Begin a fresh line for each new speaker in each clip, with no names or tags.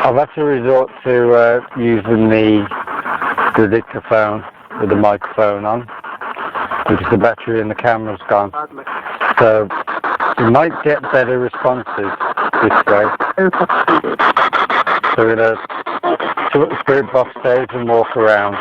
I've had to resort to using the dictaphone with the microphone on because the battery in the camera's gone. So we might get better responses this way. So we're going to see what the spirit box says and walk around.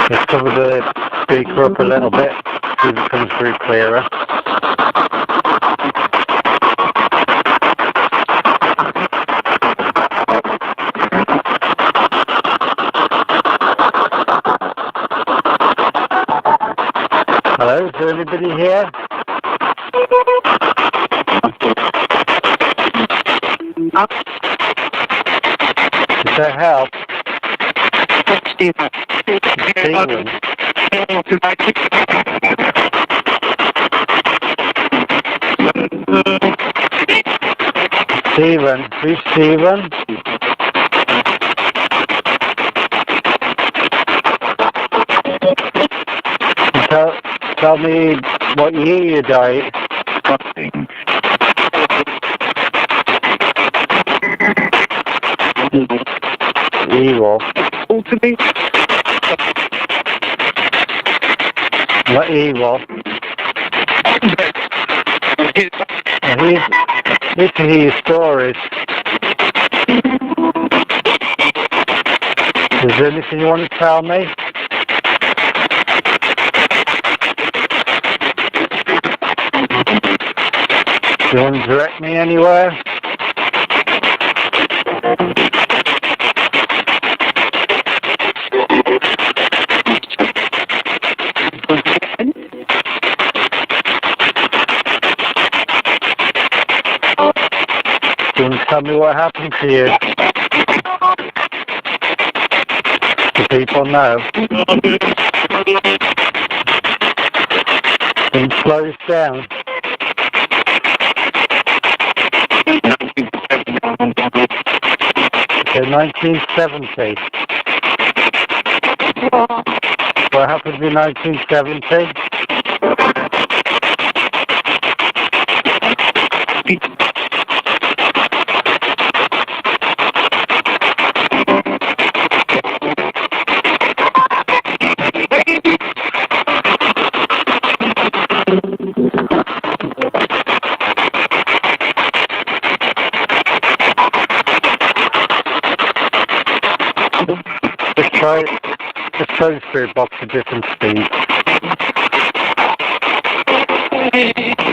Let's cover the speaker up a little bit, see if it comes through clearer. Hello, is there anybody here? Does that help? Stephen. Stephen, who's Stephen? Tell me what year you died. Evil. What evil? Need to hear your stories. Is there anything you want to tell me? Do you want to direct me anywhere? Do you want to tell me what happened to you? Do people know? Can you slow this down? Okay, 1970. What happened in 1970? Let's try the spirit box at different speeds.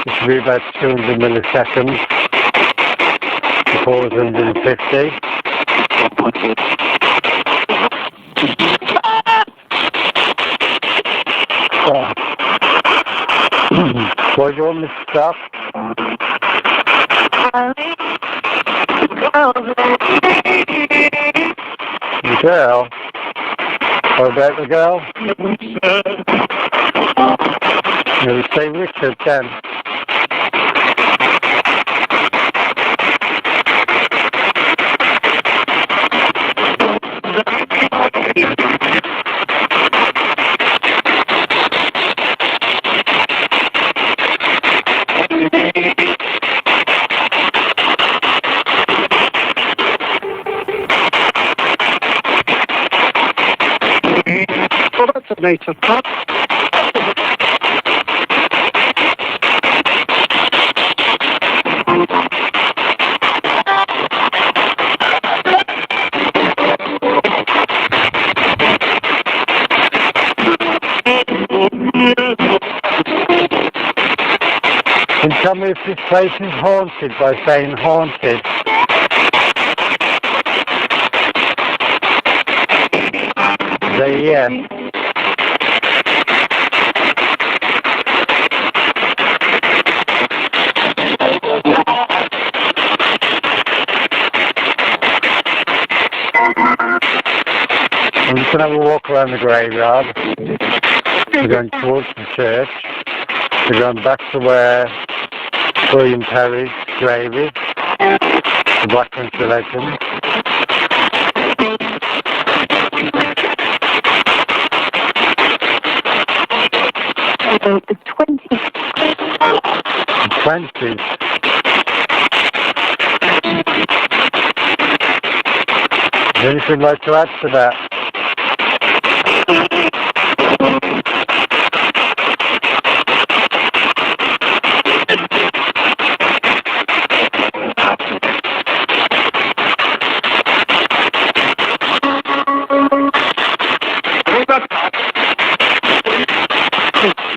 This will be about 200 milliseconds to 450. Why do you want me to stop? The girl? What about the girl? You say Richard then.
Well, that's a native cut.
Can you tell me if this place is haunted by saying haunted? Say yes. I'm just going to have a walk around the graveyard. We're going towards the church. We're going back to where William Perry's grave is, the Blackburn legend.
The 20s.
The 20s. Is there anything you'd like to add to that?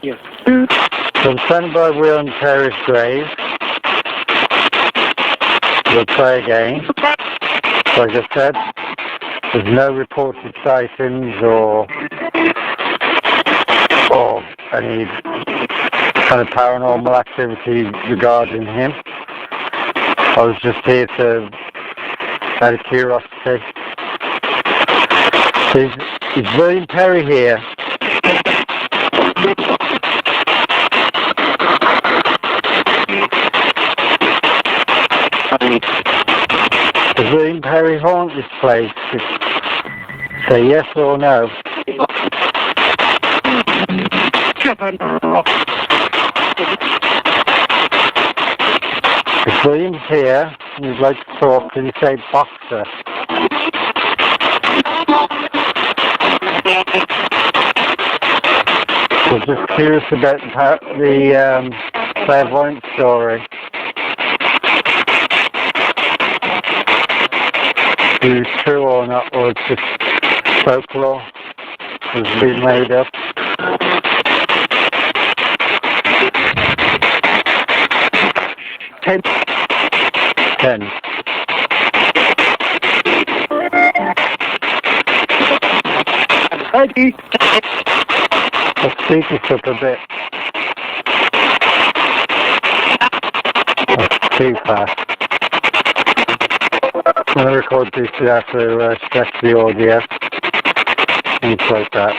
Yes.
So I'm standing by William Perry's grave. We'll try again. Like I said, there's no reported sightings or any kind of paranormal activity regarding him. I was just here to, out of curiosity. Is William Perry here? Does William Perry haunt this place? Say yes or no. If William's here and you'd like to talk, can you say boxer? I'm just curious about the clairvoyant story. Is it true or not, or it's just folklore has been made up? Ten. Let's speak this up a bit. That's too fast. I'm going to record this after stretch the audio. Things like that.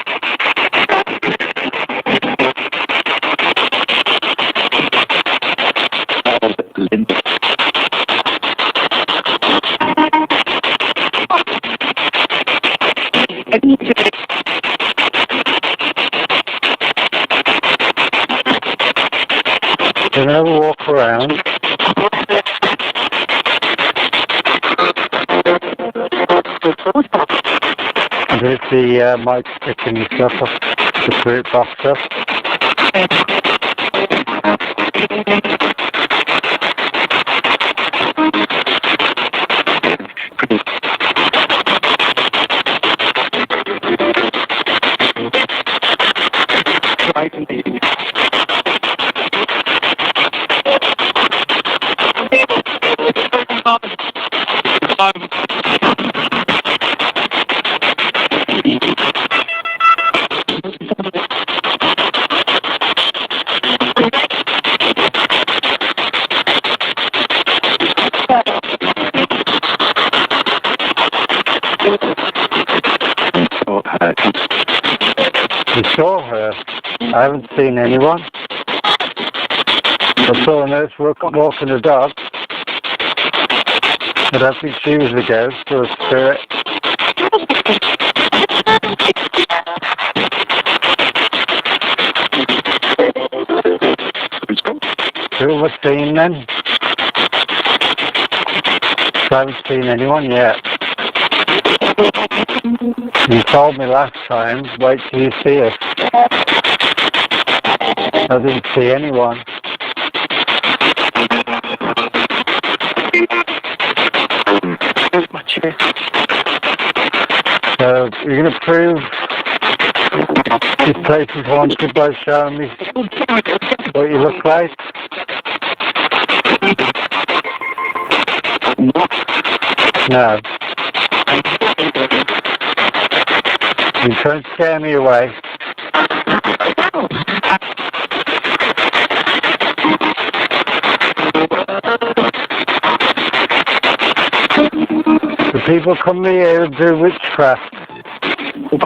So now we'll walk around. And there's the mic sticking and stuff up, the fruit box up. You saw her? I haven't seen anyone. I saw a nurse walking a dog. I don't think she was a ghost or a spirit. Who have I seen then? I haven't seen anyone yet. You told me last time, wait till you see us. I didn't see anyone. So, you're going to prove this place is haunted by showing me what you look like? No. You're trying to scare me away. The people come here and do witchcraft. You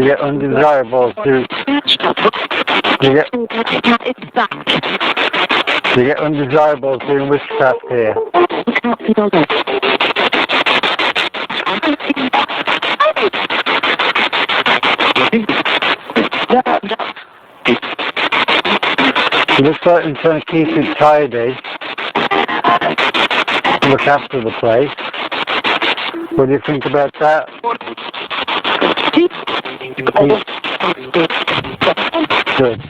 get undesirables to... You get undesirables doing witchcraft here. It looks like I'm trying to keep it tidy. Look after the place. What do you think about that? Good.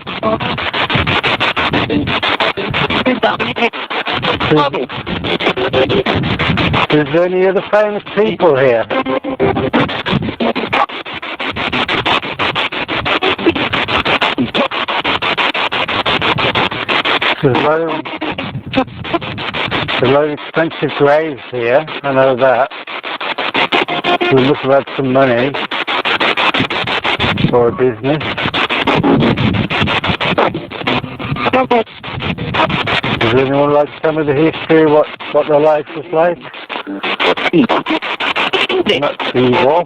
Is there any other famous people here? There's a lot of expensive graves here, I know that. We must have had some money for a business. Does anyone like some of the history, what their life was like? Not evil.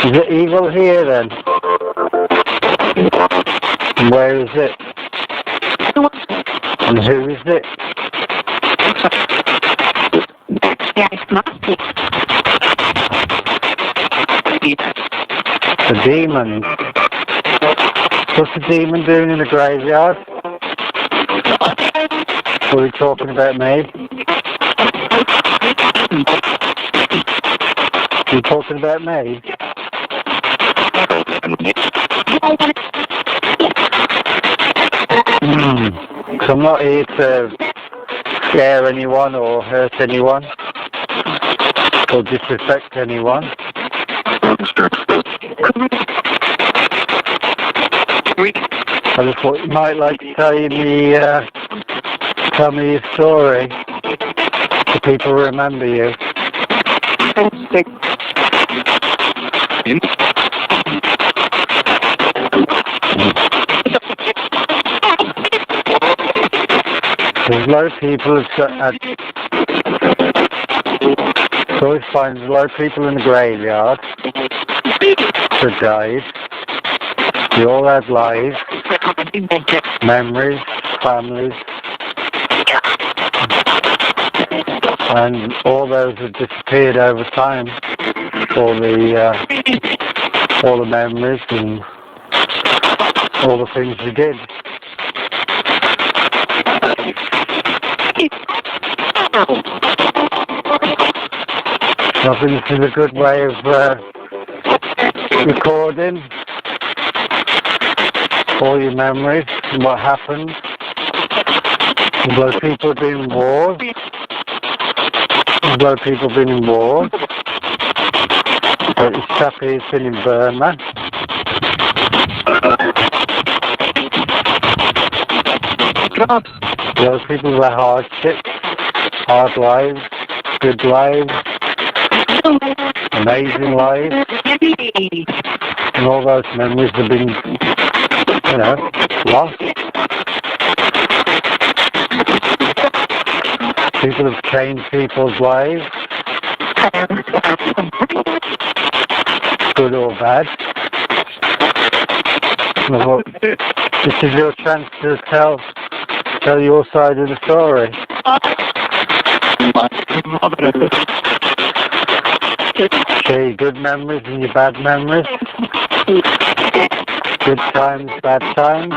Is it evil here then? And where is it? And who is it? The demon. What's the demon doing in the graveyard? Are we talking about me? Are you talking about me? So I'm not here to scare anyone or hurt anyone or disrespect anyone. I just thought you might like to tell me your story so people remember you. There's a lot of people so always finds a lot of people in the graveyard that died. They all had lives, memories, families, and all those have disappeared over time. All the memories and all the things you did. I think this is a good way of recording all your memories and what happened. A lot of people have been in wars. A lot of people have been in wars. But this chap here has been in Burma. A lot of people with hardships, hard lives, good lives, amazing lives, and all those memories have been, lost. People have changed people's lives, good or bad. This is your chance to tell your side of the story. Share your good memories and your bad memories. Good times, bad times.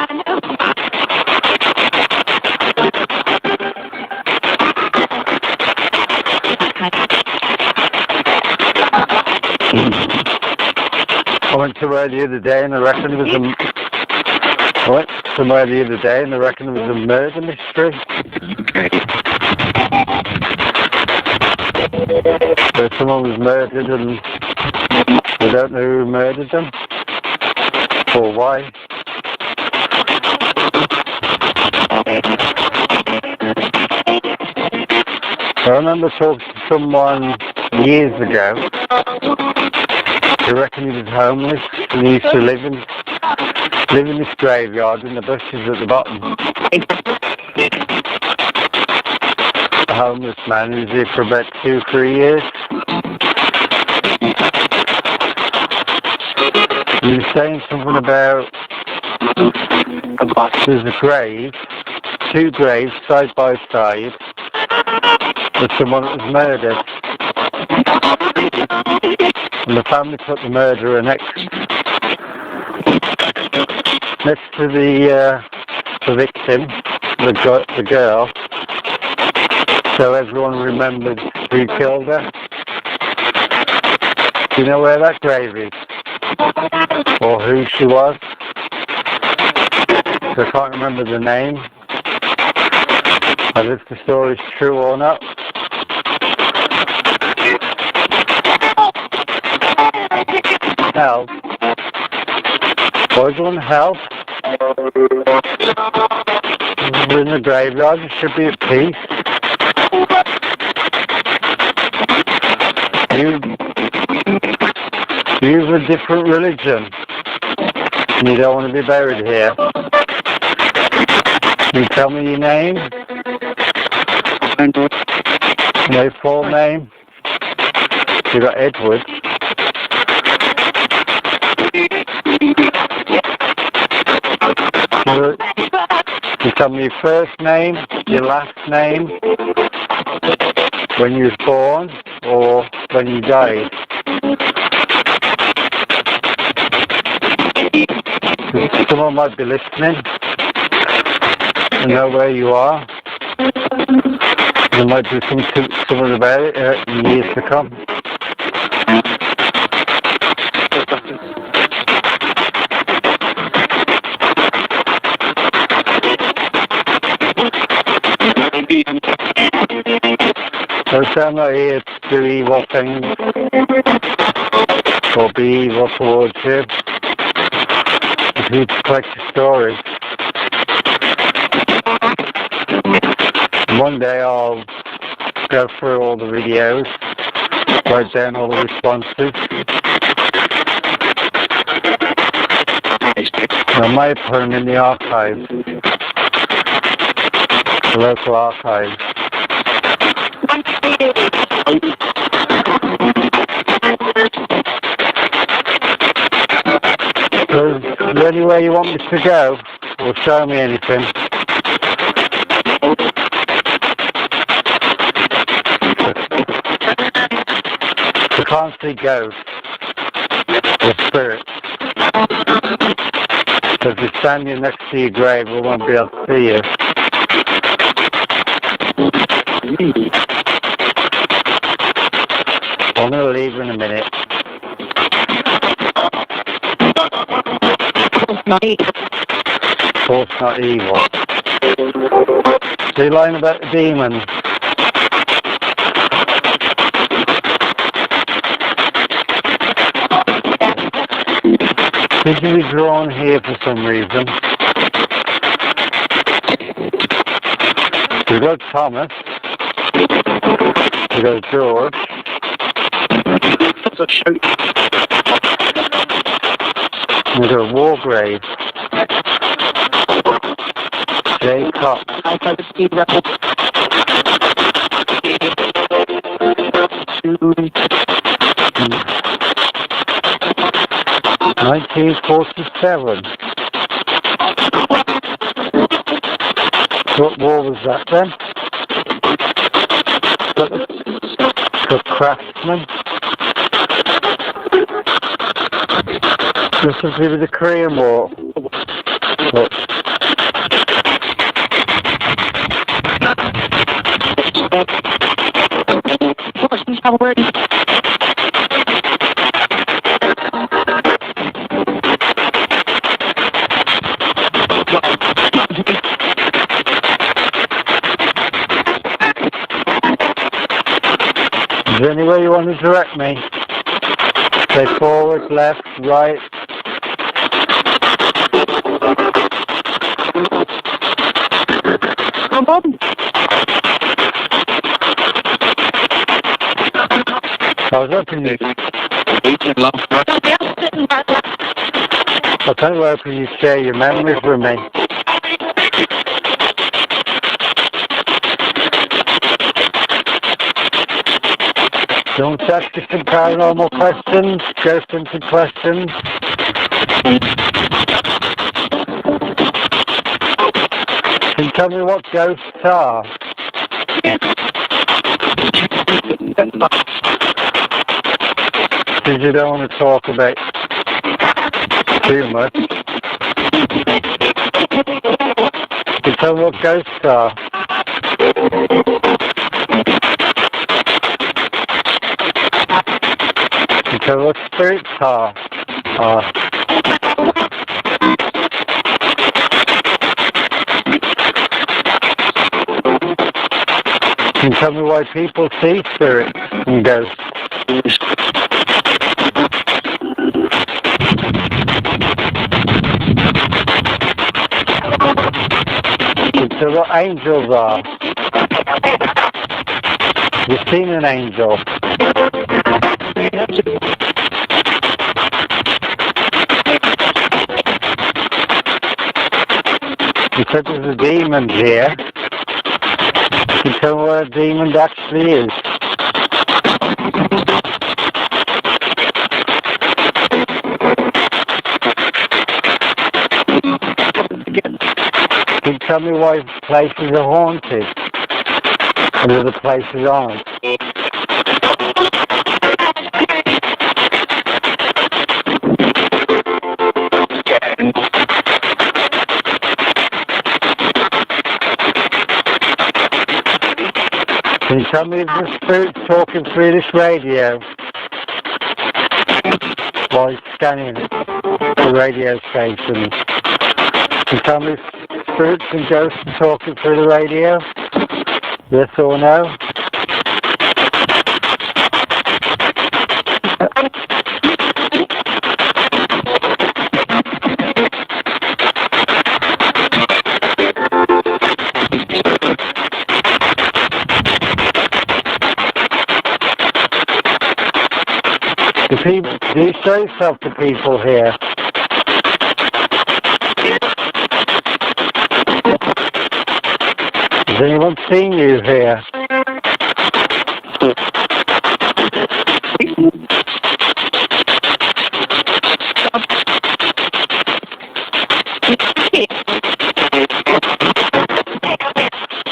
I went somewhere the other day and I reckon it was a murder mystery. So someone was murdered and they don't know who murdered them or why. I remember talking to someone years ago who reckoned he was homeless and he used to live in this graveyard in the bushes at the bottom. The homeless man who's here for about 2-3 years. You were saying something about there's a grave, 2 graves side by side, with someone that was murdered. And the family put the murderer next to the victim, the girl, so everyone remembered who killed her. Do you know where that grave is? Or who she was? So I can't remember the name. And if the story's true or not. Help. Boys want help. We're in the graveyard, you should be at peace. You have a different religion. And you don't want to be buried here. Can you tell me your name? Your full name? You got Edward. You tell me your first name, your last name, when you was born, or when you died. Someone might be listening and know where you are. There might be something about it in years to come. So I'm not here to do evil things or be evil towards you. I'm here to collect your stories. And one day I'll go through all the videos, write down all the responses. And I might put them in the archives, the local archives. So, is there anywhere you want me to go? Or show me anything? I can't see ghosts or spirits. So if you're standing next to your grave, we won't be able to see you. I'm going to leave in a minute. Of course not evil. So you're lying about the demons. Did you be drawn here for some reason? We got Thomas. We got George. We got a war grave. Jacob. 1947. What war was that then? The Craftsman. This was with the Korean War. Look. Is there any way you want to direct me? Say forward, left, right. I was hoping you... I was hoping you'd share your memories with me. Don't ask me some paranormal questions, ghost-hunting questions. Can you tell me what ghosts are? Because you don't want to talk about too much. Can you tell me what ghosts are? Can you tell me what spirits are? Can you tell me why people see spirits and ghosts? Can you tell me what angels are? You've seen an angel. You said there's a demon here. Can you tell me what a demon actually is? Can you tell me why places are haunted and other places aren't? Can you tell me if the spirit's talking through this radio while he's scanning the radio station? Can you tell me if spirits and ghosts are talking through the radio? Yes or no? Do you show yourself to people here? Has anyone seen you here?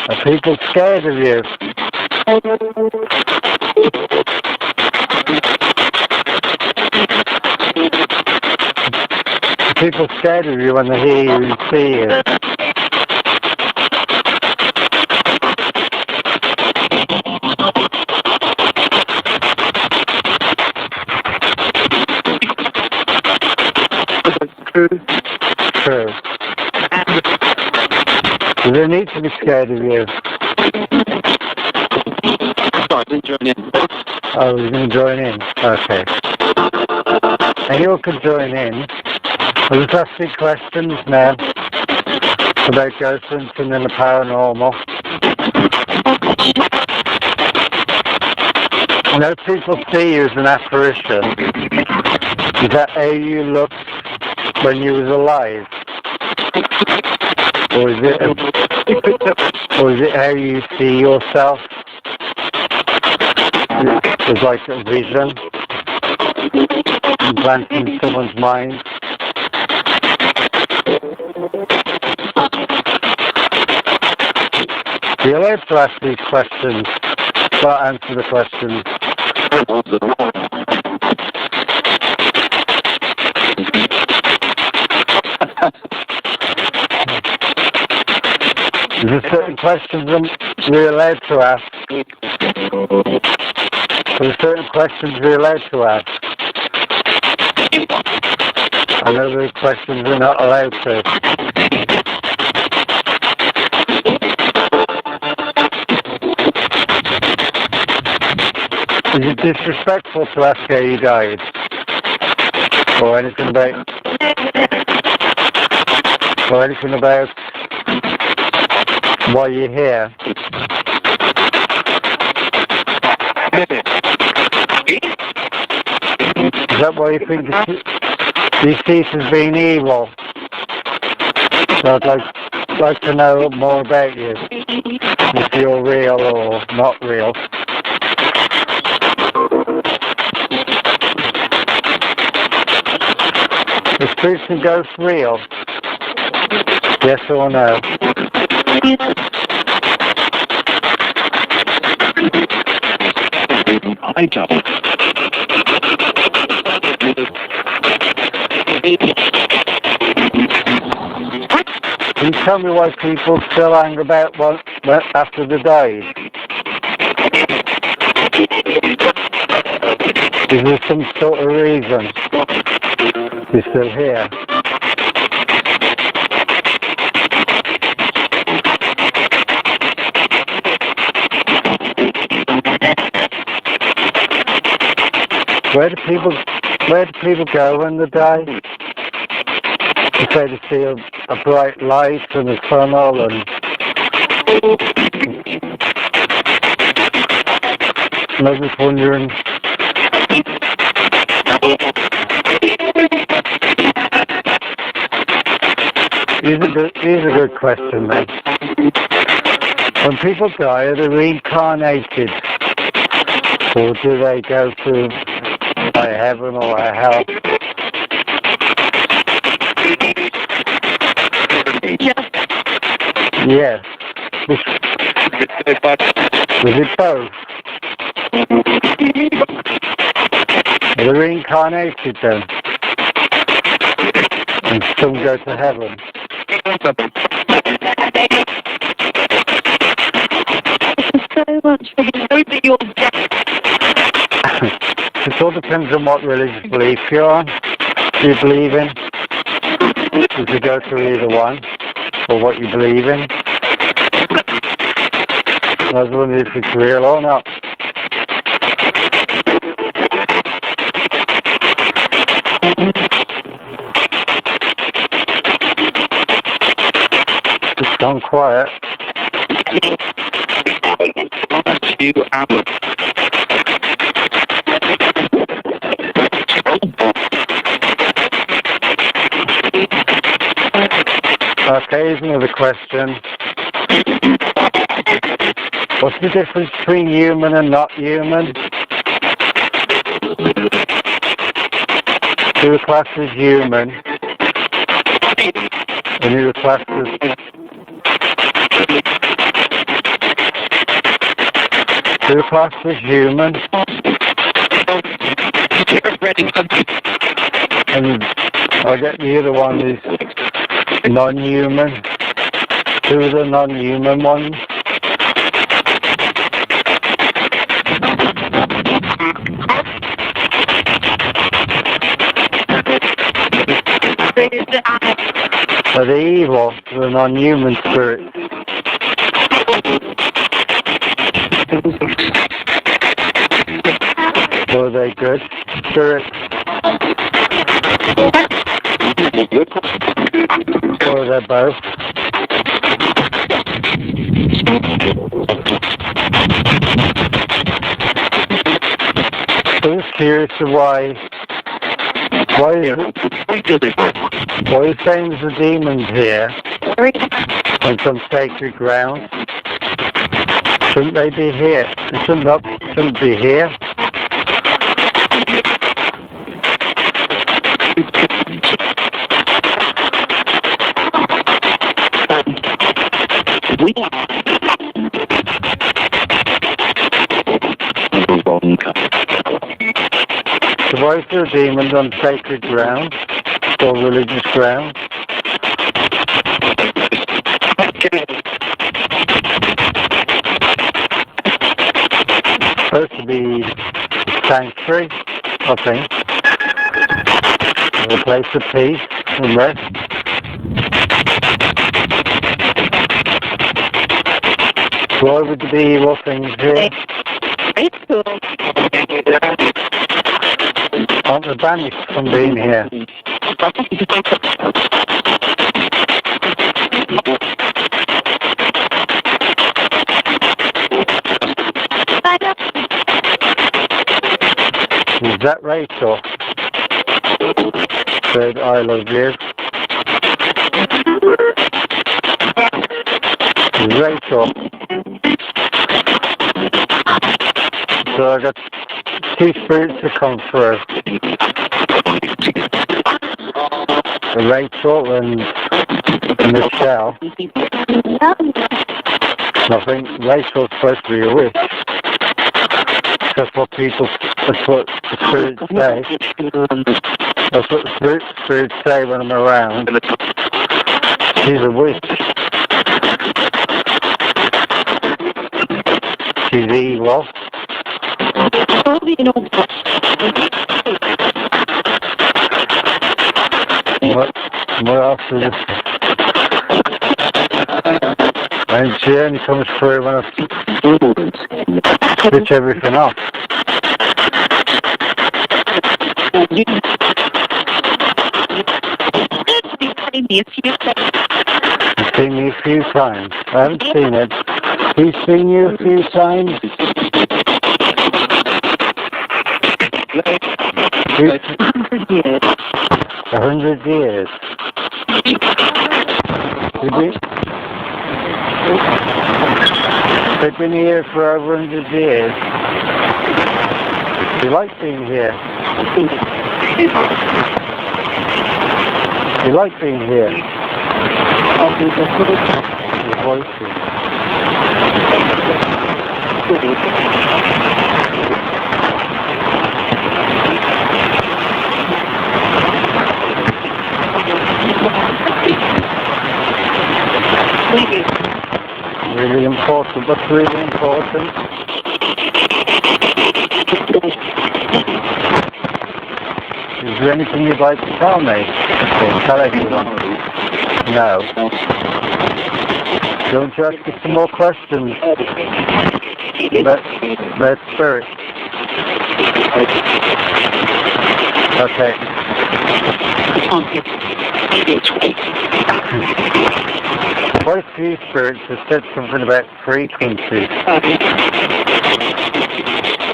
Are people scared of you? People scared of you when they hear you and see you. True. Do they need to be scared of you? Oh, you're going to join in? Okay. Anyone can join in. I'll just ask you questions now about ghost hunting and the paranormal. I know people see you as an apparition. Is that how you looked when you was alive? Or is it how you see yourself? It's like a vision implanted in someone's mind. You're allowed to ask these questions, but answer the questions. There's certain questions you're allowed to ask. There's certain questions you're allowed to ask. And other questions you're not allowed to. Is it disrespectful to ask how you died? Or anything about why you're here? Is that why you think deceased has been evil? So I'd like to know more about you. If you're real or not real. Is spirits and ghosts real? Yes or no?
I don't.
Can you tell me why people still hang about after they died? Is there some sort of reason you're still here? Where do people go when they die? You say they see a bright light and a tunnel and I was just wondering. Here's a good question, then. When people die, are they reincarnated? Or do they go to heaven or hell? Yes. Was it both? Are they reincarnated then? And some go to heaven?
So much for your
It all depends on what religious belief you're on. Do you believe in? If you go through either one, or what you believe in. I was wondering if it's real or not. It's gone quiet. Okay, here's another question. What's the difference between human and not human? Who are classed as human and who are classed as human and I get the other one is non-human. Who are the non-human ones? Are they evil, the non-human spirits? Or are they good spirits? Or are they both? I'm just curious of why are you saying there's a demons here on some sacred ground? Shouldn't they be here? They shouldn't be here. So why is there demons on sacred ground or religious ground? Supposed to be sanctuary, I think. A place of peace and rest. Why would there be evil things here? Aren't they banished from being here? Is that Rachel? Said I love you. Is Rachel? So I got two spirits to come through. Rachel and Michelle. I think Rachel's supposed to be a witch. That's what that's what the spirits say. That's what the spirits say when I'm around. She's a witch. She's evil. What else is it? And she only comes through when I switch everything off. You've seen me a few times. I haven't seen it. He's seen you a few times. 100 years. They've been here for over 100 years. You like being here? You like being here? Your voices. Really important. What's really important? Is there anything you'd like to tell me? Tell everyone. No. Don't you ask me some more questions? About spirit. Okay. Quite a few spirits have said something about frequencies.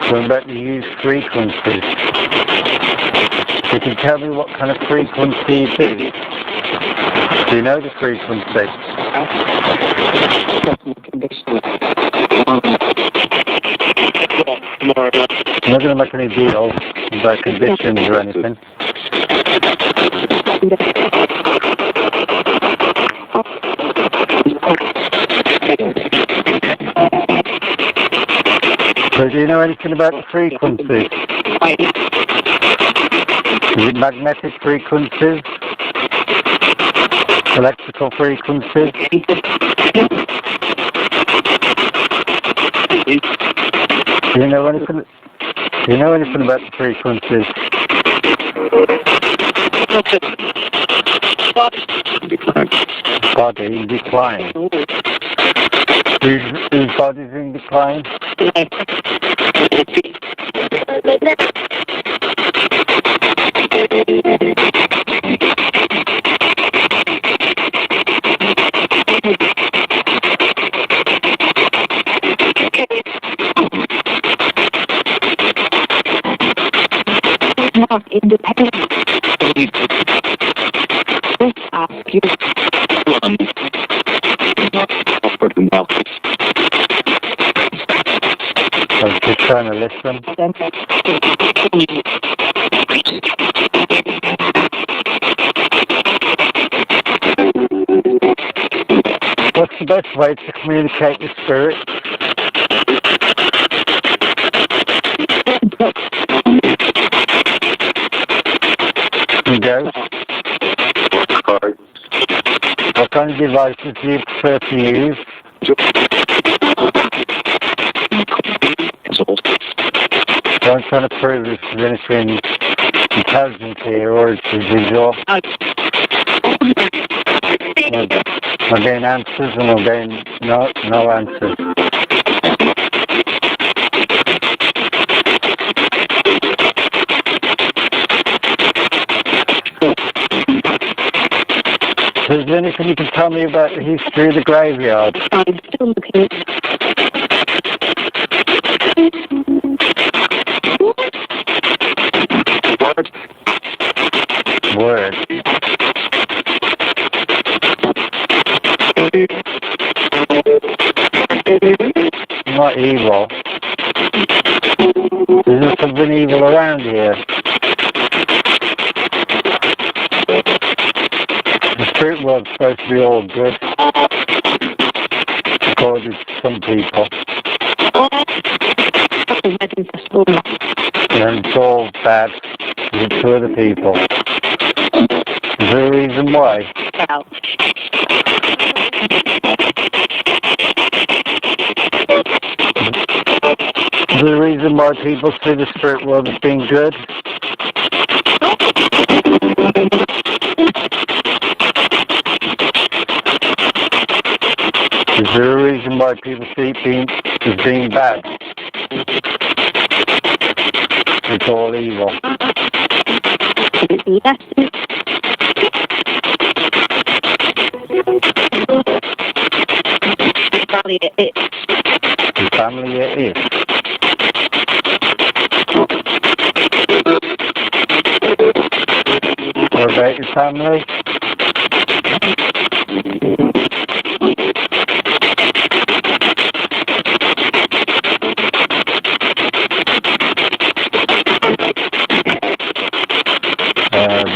Something about the used frequencies. You can tell me what kind of frequency it is. Do you know the frequency? I'm not going to make any deals about conditions or anything. So do you know anything about the frequencies? Is it magnetic frequencies? Electrical frequencies? Do you know anything about the frequencies? Body in decline. Whose body's in decline?
Not independent.
I'm just trying to listen. What's the best way to communicate with spirit? Ghosts? What kind of devices do you prefer to use? So I'm trying to prove if there's anything intelligent here or it's visual. I'm getting answers and I'm getting no answers. So is there anything you can tell me about the history of the graveyard?
I'm still looking.
Word. Not evil. Is there something evil around here? spirit world's supposed to be all good, according to some people. And it's all bad to other people. Is there a reason why? Is there a reason why people see the spirit world as being good? Is there a reason why people see it as being bad? It's all evil.
Yes. Family it is.
His family it is. What about your family?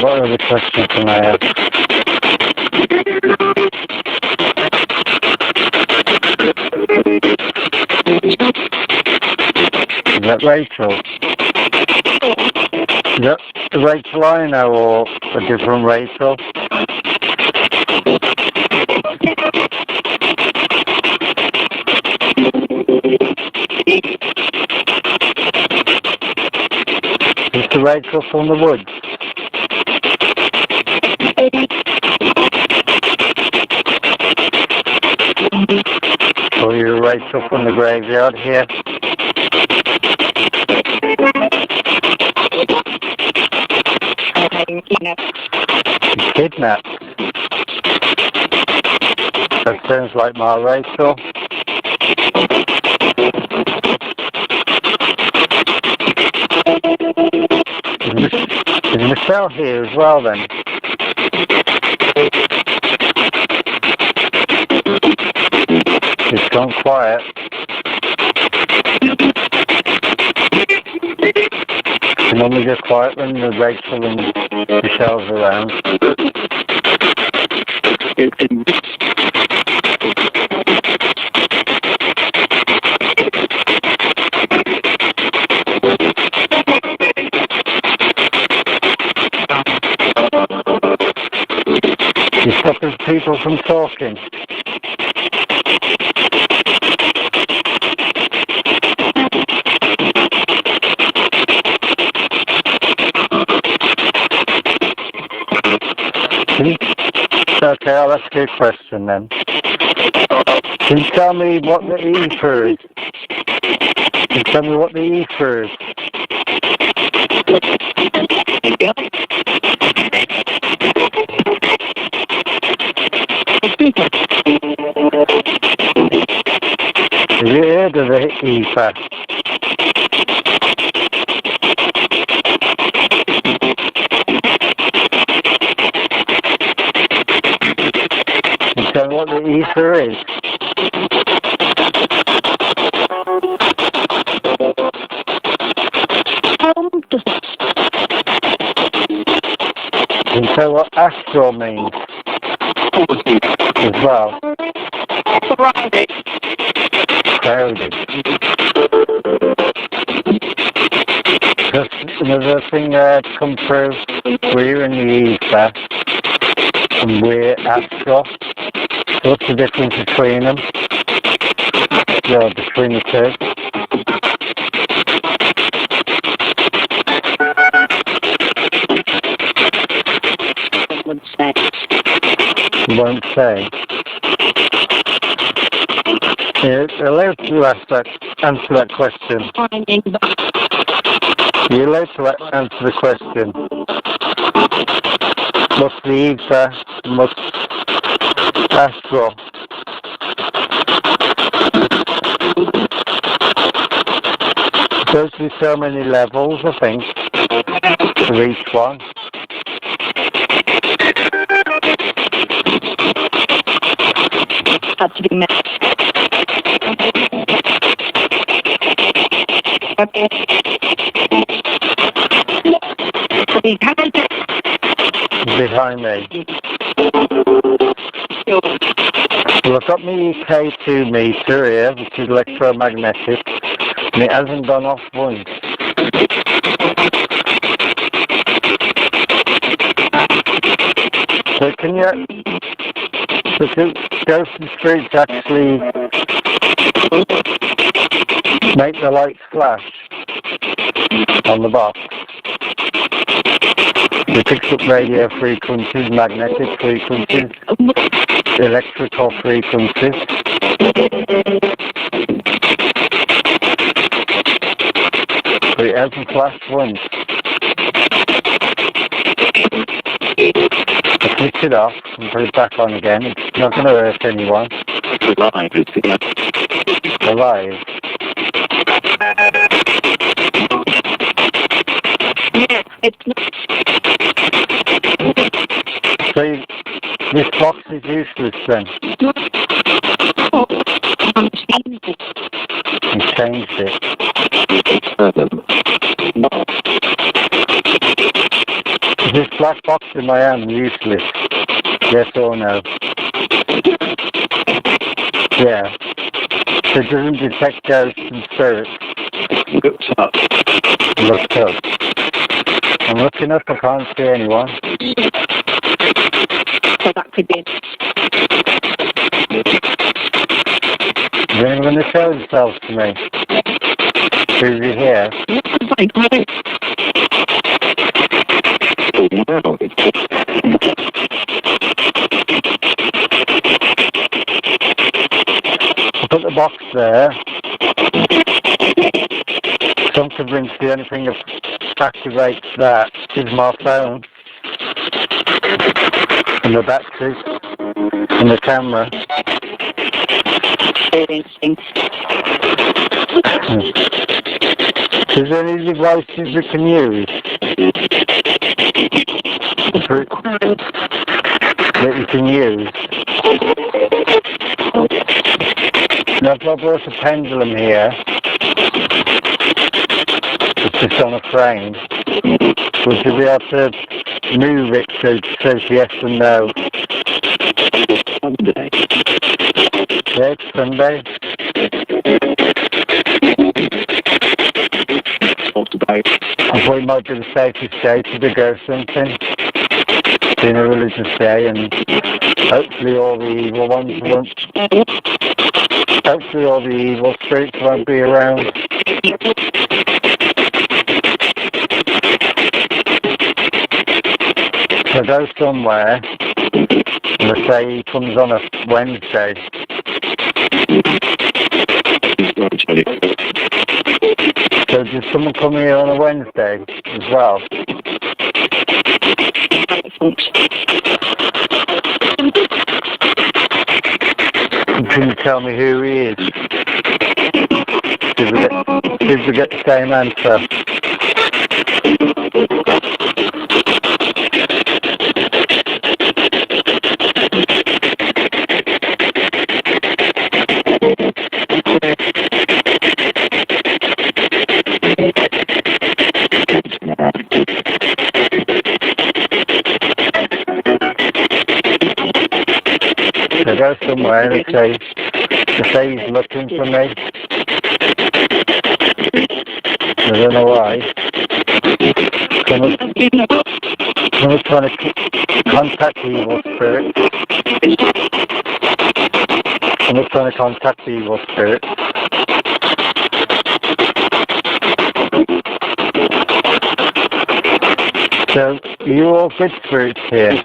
What other questions can I ask? Is that Rachel? Is that the Rachel I know or a different Rachel? Is the Rachel from the woods? Or you're Rachel from the graveyard here? Kidnapped. That sounds like my Rachel. Is Michelle here as well then? It's gone quiet. It normally gets quiet when the Rachel and Michelle's around. You stopping people from talking. Okay, I'll ask you a question then. Can you tell me what the ether is? Can you tell me what the ether is? Have you heard of the ether? Can you tell me what the ether is? Can you tell what astral means? As well. Crowded. Just another thing to come through. We're in the ether and we're astral. So what's the difference between them? Yeah, between the two. Won't say. You're allowed to answer that question. You're allowed to answer the question. What's the ether and what's astral? It goes through so many levels, I think, for each one.
Had to be met.
Behind me. Well, I've got my K2 meter here, which is electromagnetic, and it hasn't gone off once. So can you, so do ghosts and spirits actually make the lights flash on the box? It picks up radio frequencies, magnetic frequencies, electrical frequencies. But it hasn't flashed once. I switch it off and put it back on again. It's not going to hurt anyone. Alive.
Yeah, it's not.
So this box is useless then. You changed it. Is this black box in my hand useless? Yes or no? Yeah. So it doesn't detect ghosts and spirits. Looks up. I'm looking up, I can't see anyone.
So that could be.
Is anyone going to show themselves to me? Who's he here? I put the box there. Some convinced the only thing that activates that is my phone and the battery and the camera. Is there any devices we can use that you can use? Now if I brought a pendulum here, it's just on a frame, would you be able to move it so it says yes and no? Sunday. Yeah, it's Sunday. I thought it might be the safest day to go something. Being a religious day, and hopefully all the evil ones won't. Hopefully all the evil spirits won't be around. So go somewhere, and let's say he comes on a Wednesday. So does someone come here on a Wednesday as well? Can you tell me who he is? Did we get the same answer? So go somewhere and say he's looking for me. I don't know why. Someone's trying to contact the evil spirit. Someone's trying to contact the evil spirit. So, are you all good spirits here?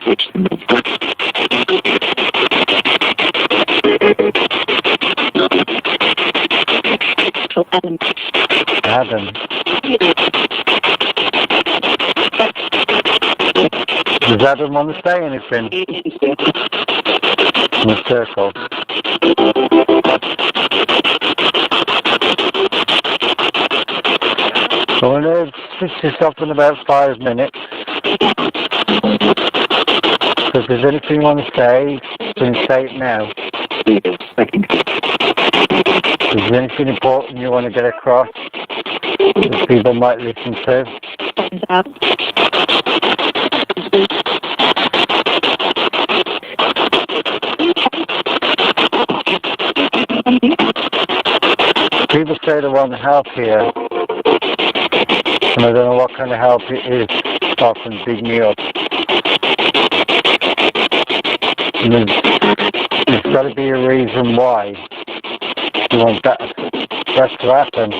Adam. Does Adam want to say anything? In the circle. I'm going to switch this off in about 5 minutes. So if there's anything you want to say, you can say it now. Is there anything important you want to get across that people might listen to? say they want help here, and I don't know what kind of help it is, apart from dig me up. And there's got to be a reason why you want that to happen.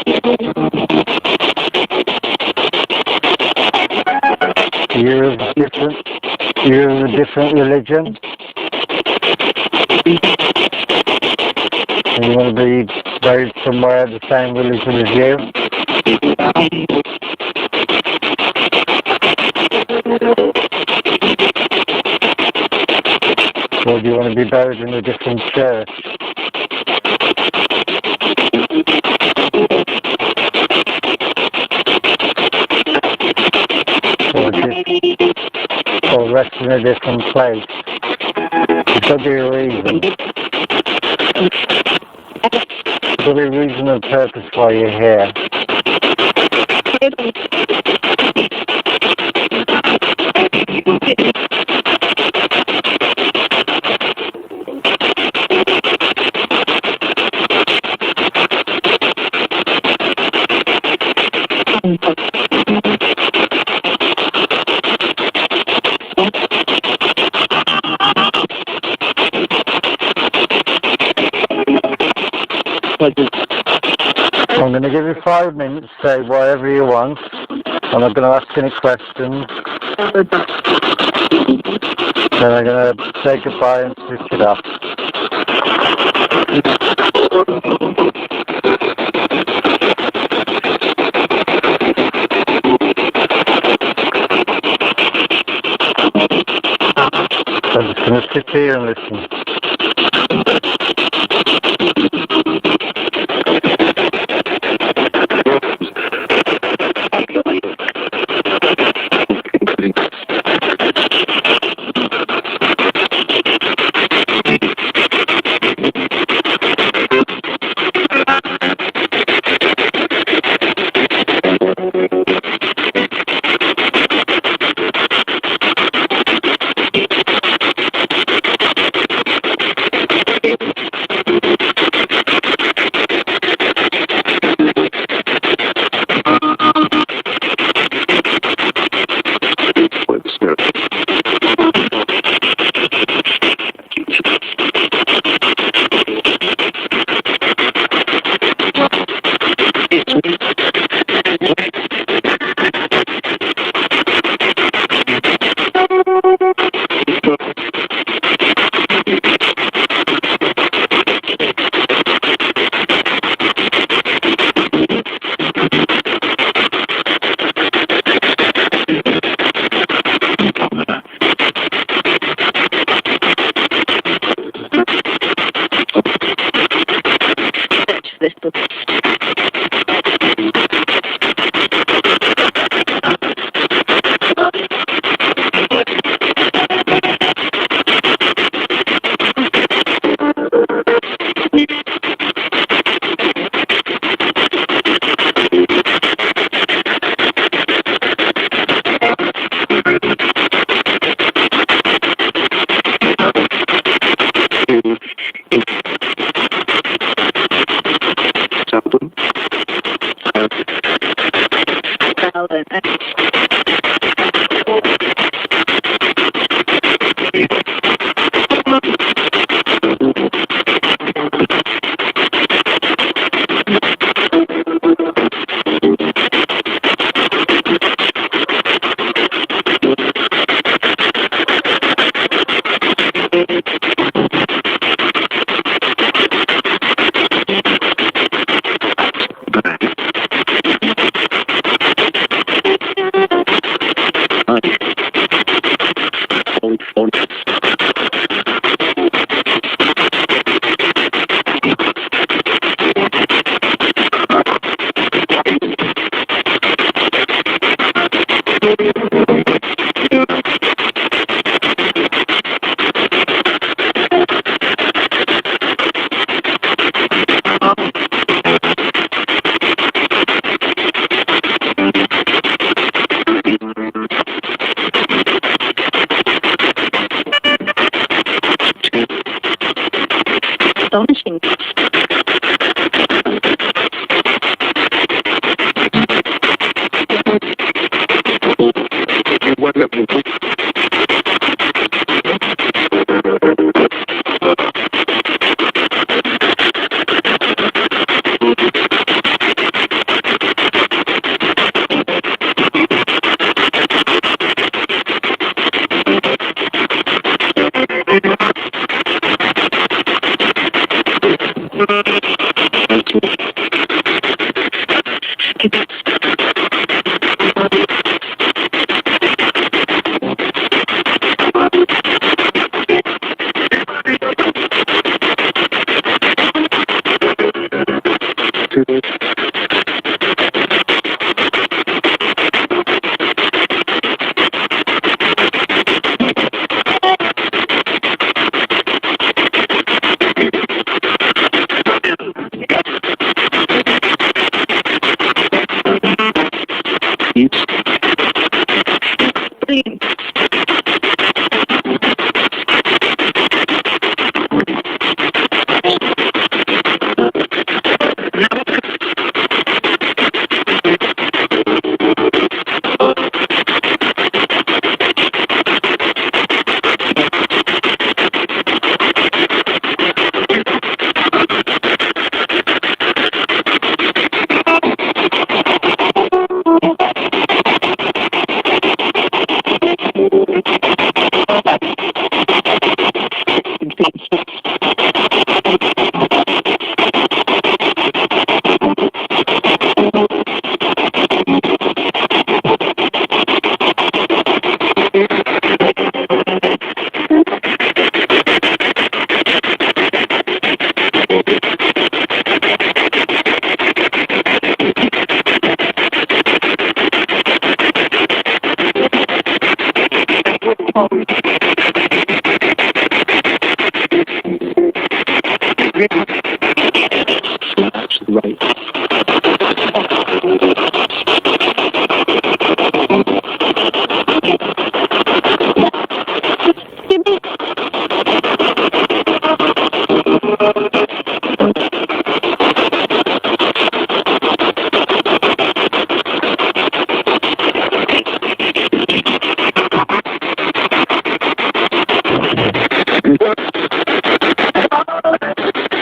You're of a different religion, and you want to be buried somewhere the same religion as you. Or do you want to be buried in a different church? Or rest in a different place? There's got to be a reason. There's got to be a reason and purpose why you're here. I'm going to give you 5 minutes to say whatever you want. I'm not going to ask any questions. Then I'm going to say goodbye and switch it off. I'm just going to sit here and listen.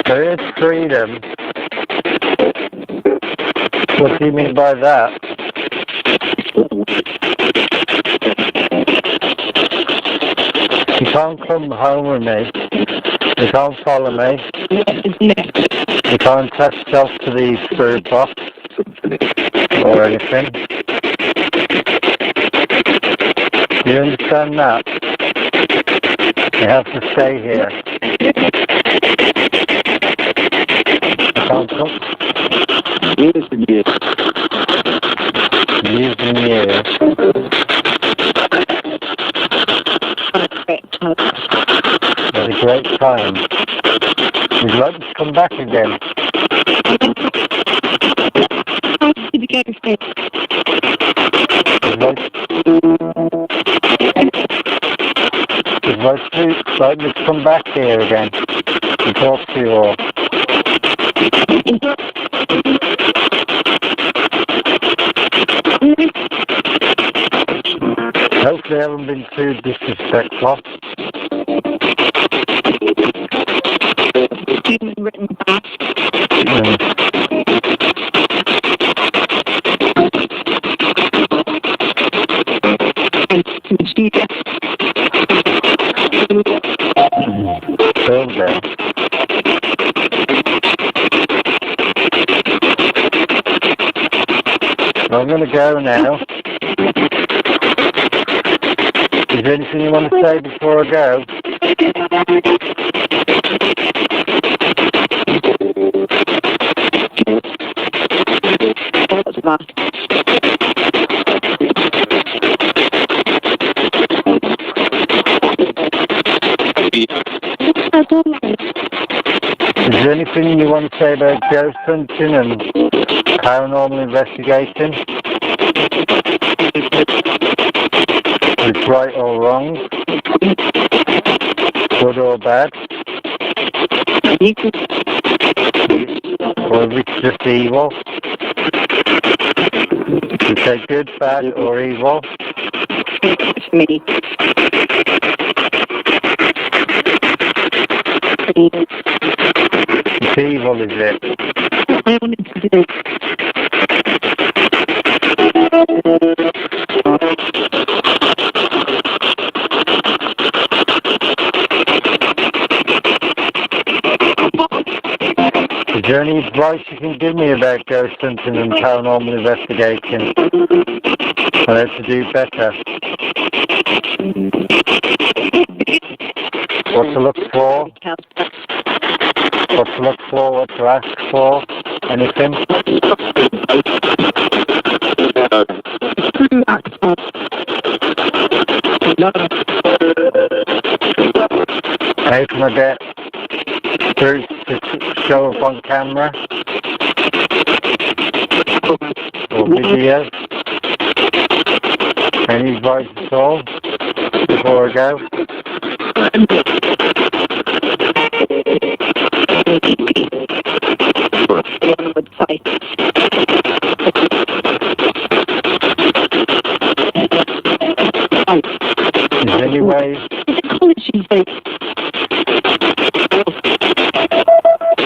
There is freedom. What do you mean by that? You can't come home with me. You can't follow me. You can't attach yourself to the spirit box or anything. Do you understand that? You have to stay here. You can't come. Using you. Had a great time. Would you like to come back again? Would like me to come back here again and talk to you all? Hopefully I haven't been too disrespectful. Still there. I'm going to go now. Is there anything you want to say before I go? Is there anything you want to say about ghost hunting and paranormal investigating? It's right or wrong? Good or bad? Or if it's just evil? You say good, bad or evil?
It's me.
It's evil, is it?
I wanted to do.
Is there any advice you can give me about ghost hunting and paranormal investigation? How to do better? What to look for? What to look for? What to ask for? Anything? How can I get proof to show up on camera or video? Any advice at all before I go? Is there any way?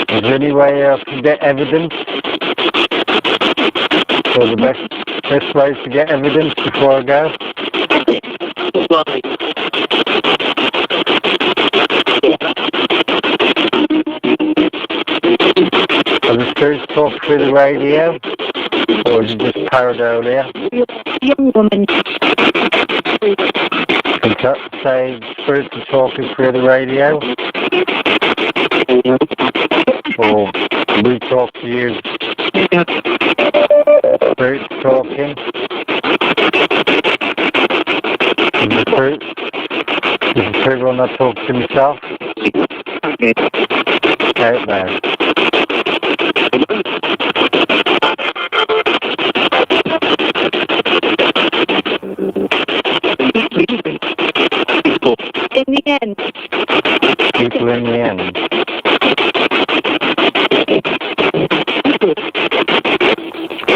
Is there any way I can get evidence? Or the best way to get evidence before I go? Are the spirits talk through the radio? Or is it just pareidolia?
Young woman.
Can say spirits are talking through the radio? Or we talk to you? Spirits talking? Is the spirit will not talk to myself? Out there.
In the end.
People in the end.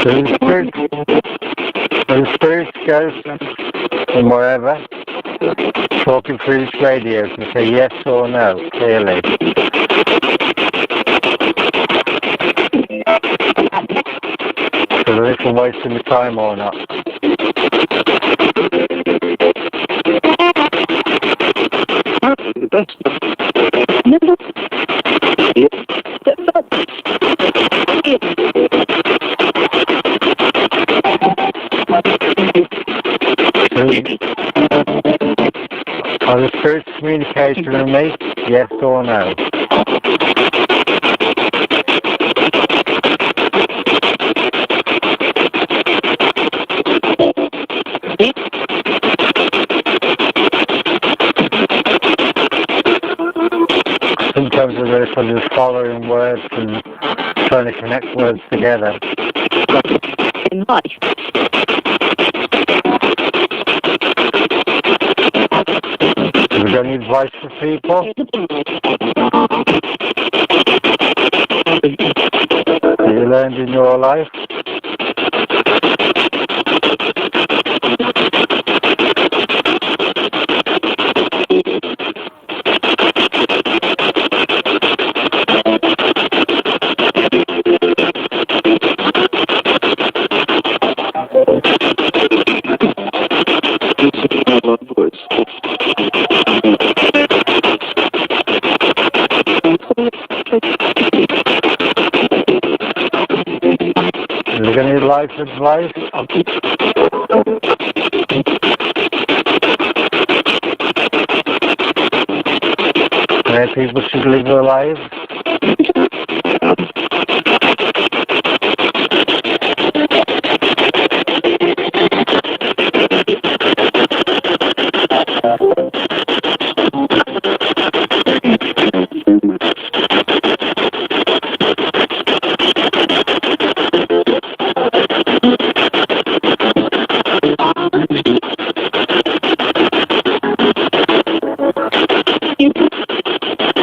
So the spirits, ghosts, and wherever, talking through this radio can say yes or no, clearly. So there is a waste of my time or not. Are the spirits communicating with me? Yes or no? Sometimes I'm really sort of following words and trying to connect words together.
In life.
Have you got any advice for people? Have you learned in your life? Have you got any life advice? How people should live their lives?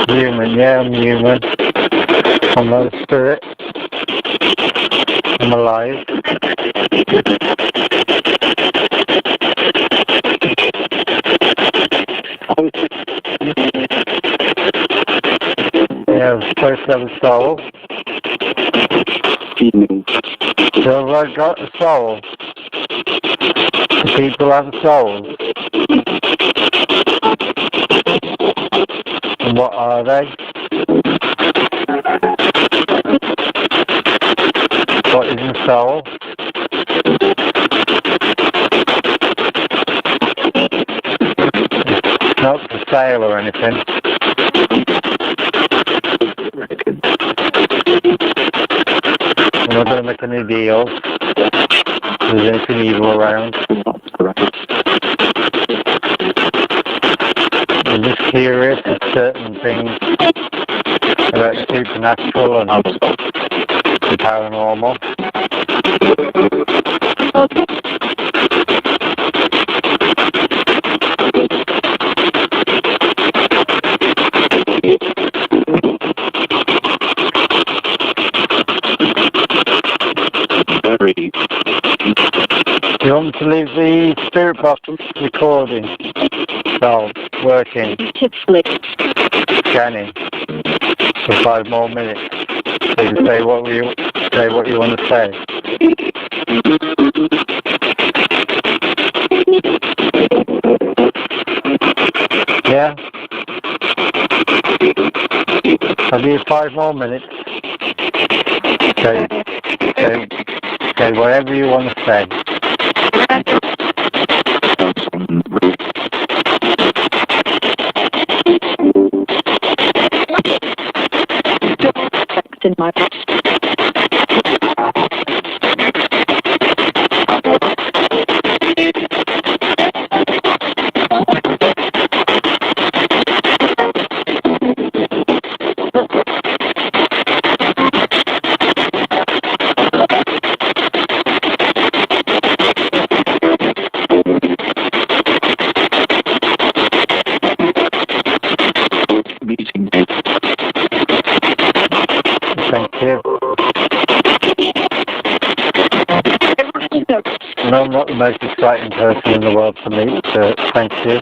Human, yeah, I'm human. I'm not a spirit. I'm alive. supposed to have a soul? So have I got a soul? Do people have a soul? And what are they? What is a soul? It's not for sale or anything. I'm not going to make any deals. If there's anything evil around. I'm just curious of certain things about the supernatural and the paranormal. Do you want me to leave the spirit box recording? So, working, scanning for 5 more minutes. So you can say what you want to say. Yeah? I'll give you 5 more minutes. Say whatever you want to say.
In my
Thank you. No, I'm not the most exciting person in the world to meet, so thank you.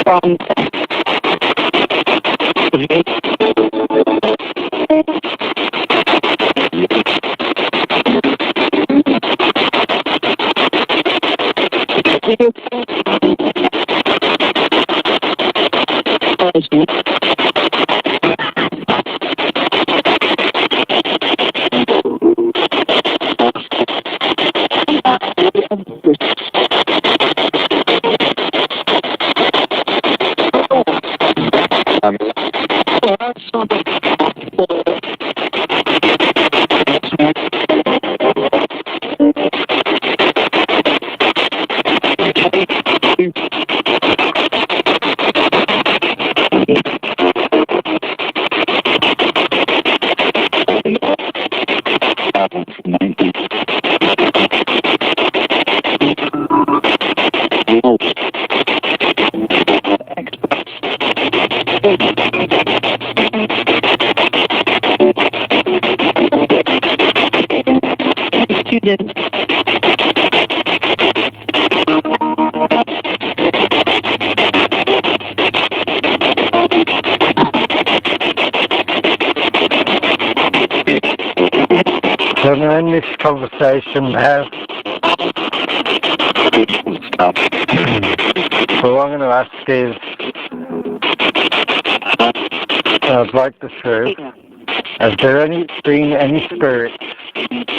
Wrong. Student.
So I'm going to end this conversation now. So what I'm going to ask is, I'd like the truth. Has there been any spirits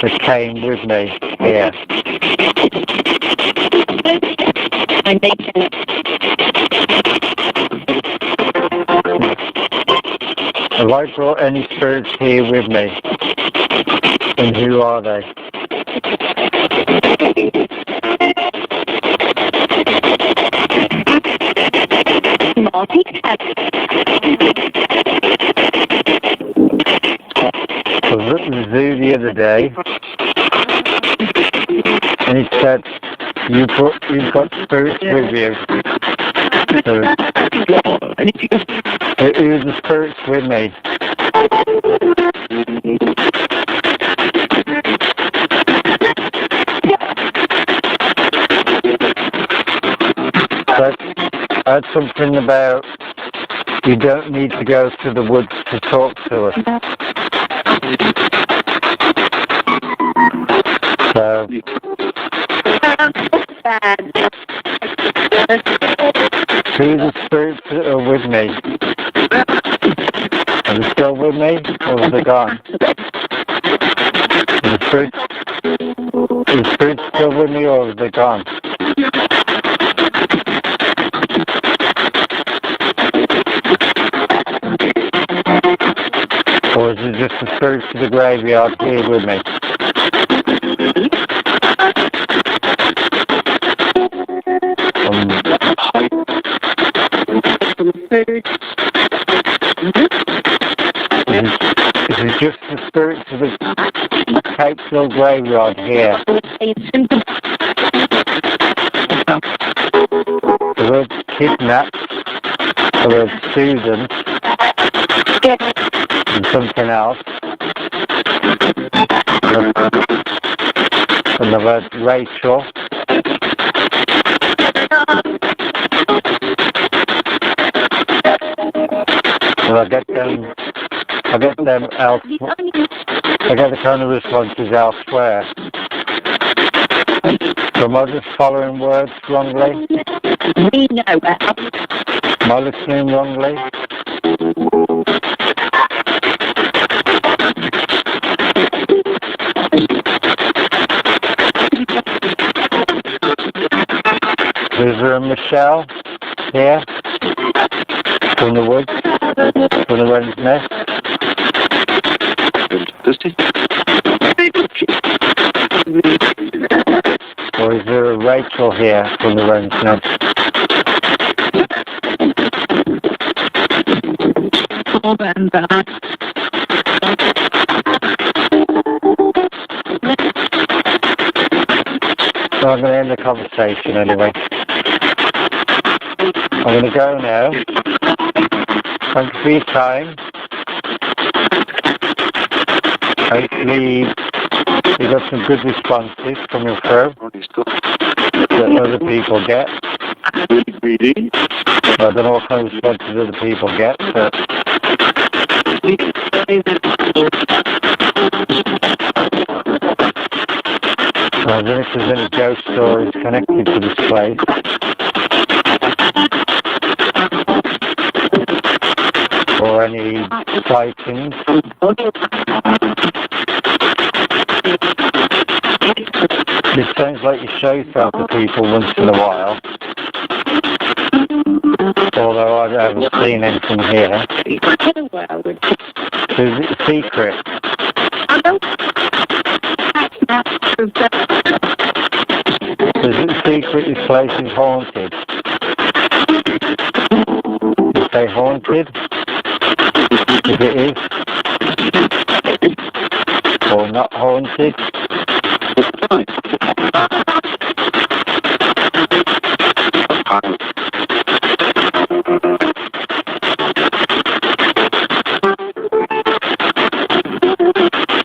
that came with me here?
I make it.
Have I brought any spirits here with me? And who are they? I was at the zoo the other day, and he said, you've got spirits with you. So, who are the spirits with me? But I heard something about you don't need to go to the woods to talk to us. So, who are the spirits that are with me? Are they still with me, or have they gone? Are the spirits still with me, or have they gone? Or is it just the spirits of the graveyard here with me? Is it just the spirits of the Cape Hill graveyard here? The word kidnapped, the word Susan, and something else, and the word Rachel. Well, I get them else. I get the kind of responses elsewhere. So am I just following words wrongly?
We know
Am I listening wrongly? Is there a Michelle here? From the woods? From the wren's nest? Or is there a Rachel here from the wren's nest? So I'm going to end the conversation anyway. I'm going to go now. Thank you for your time. Hopefully you got some good responses coming through that other people get. I don't know what kind of responses other people get, but I don't know if there's any ghost stories connected to this place. Or any sightings. It sounds like you show yourself to people once in a while. Although I haven't seen anything here. So is it a secret? Is it a secret this place is haunted? You say haunted? If it is? Or not haunted?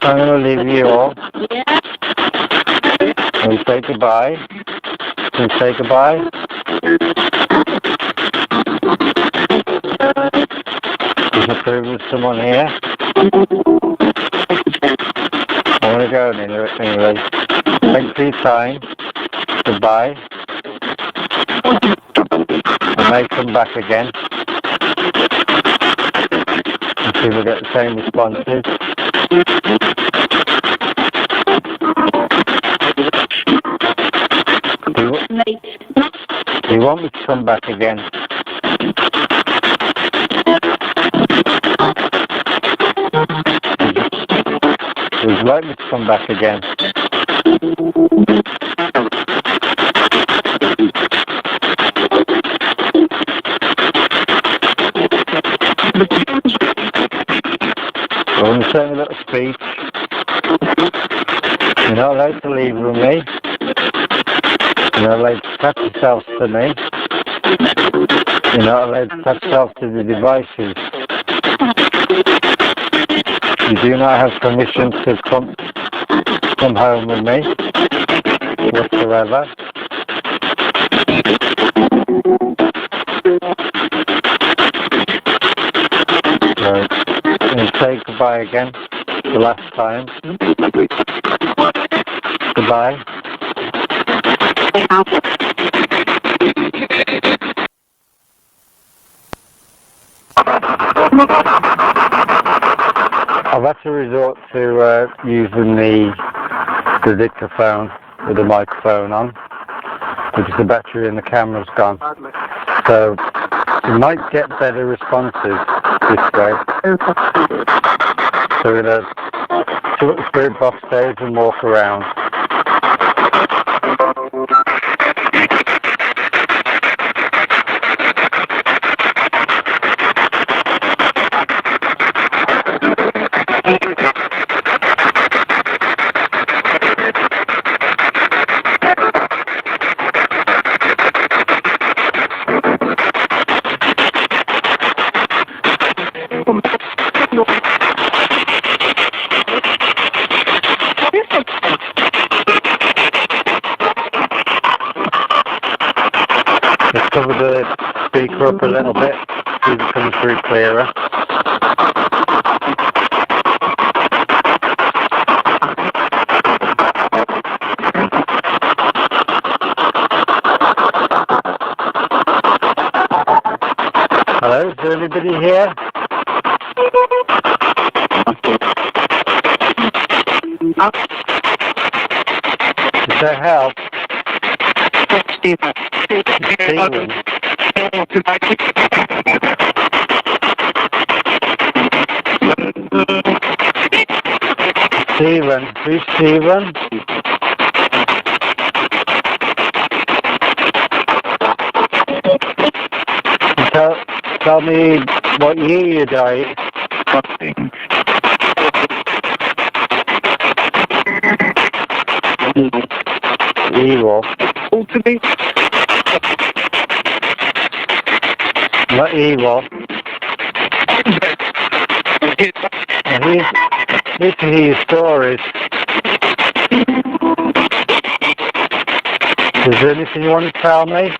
I'm going to leave you all. Can we say goodbye? Can we say goodbye? There's a proof of someone here. I want to go anyway. Thanks for your time. Goodbye. I may come back again. And see if we get the same responses. Do you want me to come back again? Would you like me to come back again? I want to say a little speech. You're not allowed to leave with me. You're not allowed to attach yourselves to me. You're not allowed to attach yourself to the devices. You do not have permission to come home with me whatsoever. Right. And say goodbye again. The last time. Goodbye. I've had to resort to using the dictaphone with the microphone on, because the battery in the camera's gone. So you might get better responses this way. So we're going to see what the spirit box says and walk around. Let's cover the speaker up a little bit, see if it comes through clearer. Hello, is there anybody here? Is there help? Stephen. Stephen, who's Stephen? Tell me what year you died. Evil. Not evil. Need to hear your stories. Is there anything you want to tell me?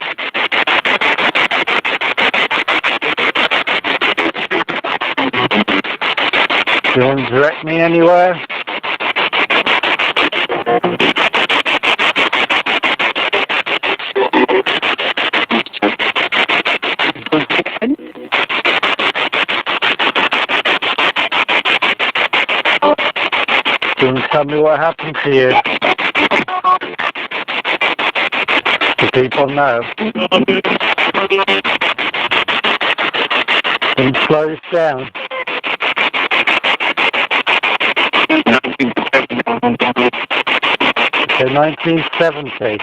Do you want to direct me anywhere? Do you want to tell me what happened to you? Do people know? Can you slow this down? Okay, 1970.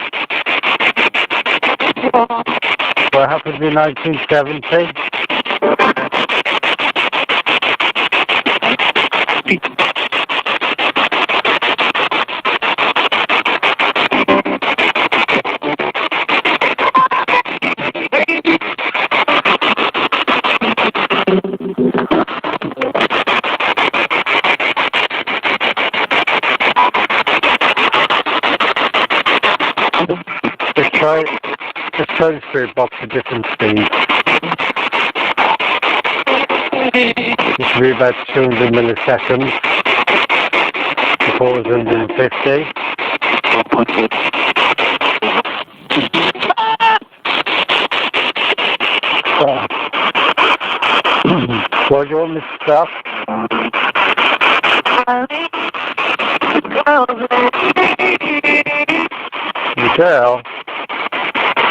What happened in 1970? Let's try the spirit box at different speeds. This will be about 200 milliseconds. Before it was 150. Why do you want me to stop? The girl?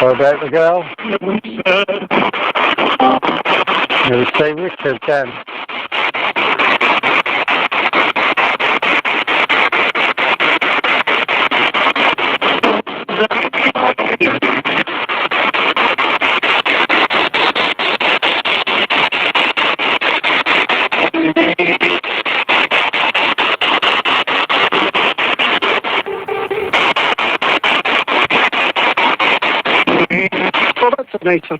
What about the girl? You would say Richard then.
Well, that's a nature.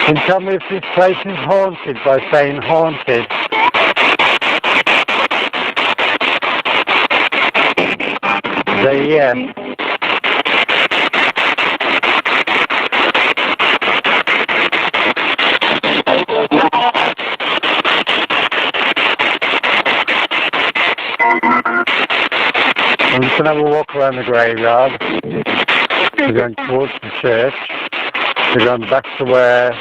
Can you tell me if this place is haunted by saying haunted? Say yes. I'm just going to have a walk around the graveyard. We're going towards the church. We're going back to where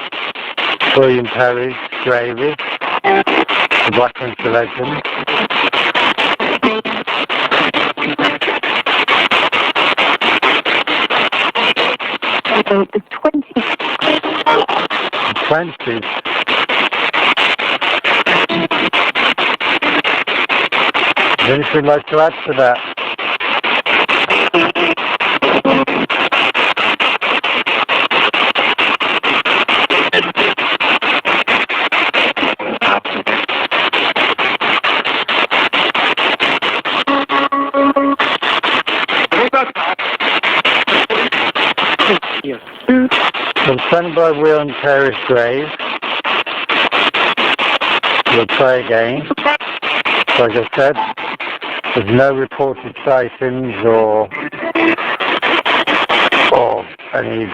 William Perry's grave is, the Black Country legend.
The 20s.
The 20s. Is there anything you'd like to add to that? I'm standing by William Perry's grave. We'll try again. Like I said, there's no reported sightings or any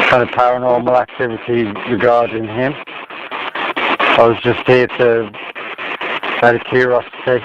kind of paranormal activity regarding him. I was just here out of curiosity.